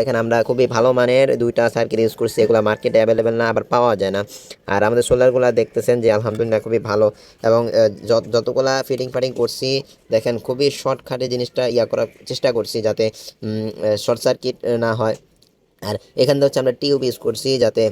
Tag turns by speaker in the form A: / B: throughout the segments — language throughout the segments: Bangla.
A: দেখেন আমরা খুবই ভালো মানের ২টা সার্কিট ইউজ করছি, এগুলো মার্কেটে অ্যাভেলেবেল না, আবার পাওয়া যায় না। আর আমাদের সোলারগুলা দেখতেছেন যে আলহামদুলিল্লাহ খুবই ভালো, এবং যতগুলা ফিটিং করছি দেখেন খুবই শর্টকাটে জিনিসটা করার চেষ্টা করছি যাতে শর্ট সার্কিট না হয়। আর এখানে হচ্ছে আমরা টিউব ইউজ করছি যাতে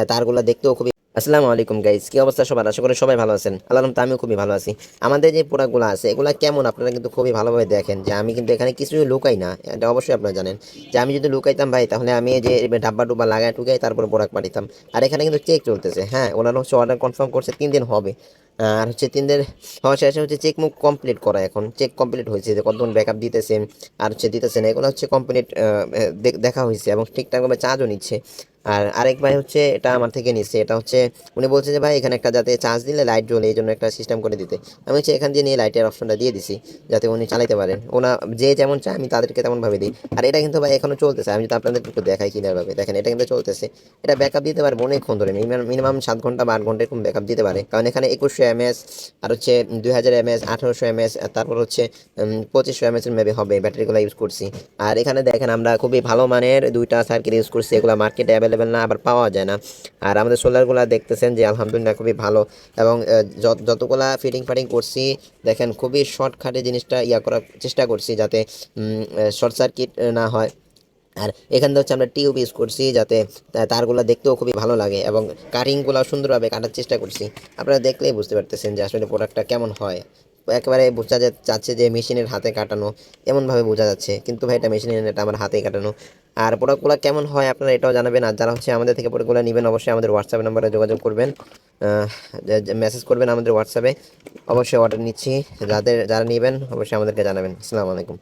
A: তারগুলা দেখতেও খুবই। আসসালামু আলাইকুম গাইস, কি অবস্থা সবার? আশা করি সবাই ভালো আছেন। আল্লাহর রহমতে আমিও খুবই ভালো আছি। আমাদের যে প্রোডাক্টগুলো আছে এগুলা কেমন আপনারা কিন্তু খুবই ভালোভাবে দেখেন, যে আমি কিন্তু এখানে কিছুই লুকাই না, এটা অবশ্যই আপনারা জানেন। যে আমি যদি লুকাইতাম ভাই, তাহলে আমি যে ডাব্বা ডুব্বা লাগাই টুকাই তারপরে প্রোডাক্ট পাঠাতাম। আর এখানে কিন্তু চেক চলতেছে, হ্যাঁ ওনারা হচ্ছে অর্ডার কনফার্ম করছে 3 দিন হবে। আর হচ্ছে 3 দিন হওয়া শেষে হচ্ছে চেক মুখ কমপ্লিট করা, এখন চেক কমপ্লিট হয়েছে যে কতক্ষণ ব্যাকআপ দিতেছে আর হচ্ছে দিতেছে না, এগুলো হচ্ছে কমপ্লিট দেখা হয়েছে এবং ঠিকঠাকভাবে চার্জও নিচ্ছে। আর আরেক ভাই হচ্ছে এটা আমার থেকে নিচ্ছে, এটা হচ্ছে উনি বলছে যে ভাই এখানে একটা যাতে চার্জ দিলে লাইট জ্বলে, এই জন্য একটা সিস্টেম করে দিতে। আমি হচ্ছে এখান দিয়ে নিয়ে লাইটের অপশনটা দিয়ে দিছি যাতে উনি চালাতে পারেন, ওনা যে যেমন চায় আমি তাদেরকে তেমনভাবে দিই। আর এটা কিন্তু ভাই এখনো চলতেছে, আমি যদি আপনাদের একটু দেখাই কিনার ভাবে, দেখেন এটা কিন্তু চলতেছে। এটা ব্যাকআপ দিতে পারবে অনেকক্ষণ ধরে, মিনিমাম 7 ঘন্টা বা 8 ঘন্টা এরকম ব্যাকআপ দিতে পারে, কারণ এখানে 2100 mAh আর হচ্ছে 2000 mAh, 1800 mAh, তারপর হচ্ছে 2500 mAh মেবি হবে ব্যাটারিগুলো ইউজ করছি। আর এখানে দেখেন আমরা খুবই ভালো মানের 2টা সার্কিট ইউজ করছি, এগুলো মার্কেটে অ্যাভেলেবেল না, আবার পাওয়া যায় না। আর আমাদের সোলারগুলা দেখতেছেন যে আলহামদুলিল্লাহ খুবই ভালো, এবং যতগুলা ফিটিং করছি দেখেন খুবই শর্টকাটে জিনিসটা করার চেষ্টা করছি যাতে শর্ট সার্কিট না হয়। আর এখানে হচ্ছে আমরা টিউব ইউজ করছি যাতে তারগুলো দেখতেও খুবই ভালো লাগে, এবং কাটিংগুলো সুন্দরভাবে কাটার চেষ্টা করছি। আপনারা দেখলেই বুঝতে পারতেছেন যে আসলে প্রোডাক্টটা কেমন হয়। একেবারে বোঝা যাচ্ছে যে মেশিনের হাতে কাটানো, এমনভাবে বোঝা যাচ্ছে, কিন্তু ভাই এটা মেশিনের, এটা আমার হাতে কাটানো। আর প্রোডাক্টগুলো কেমন হয় আপনারা এটাও জানাবেন। আর যারা হচ্ছে আমাদের থেকে প্রোডাক্টগুলো নেবেন অবশ্যই আমাদের হোয়াটসঅ্যাপ নাম্বারে যোগাযোগ করবেন, মেসেজ করবেন আমাদের হোয়াটসঅ্যাপে। অবশ্যই অর্ডার নিচ্ছি, যারা নেবেন অবশ্যই আমাদেরকে জানাবেন। আসসালামু আলাইকুম।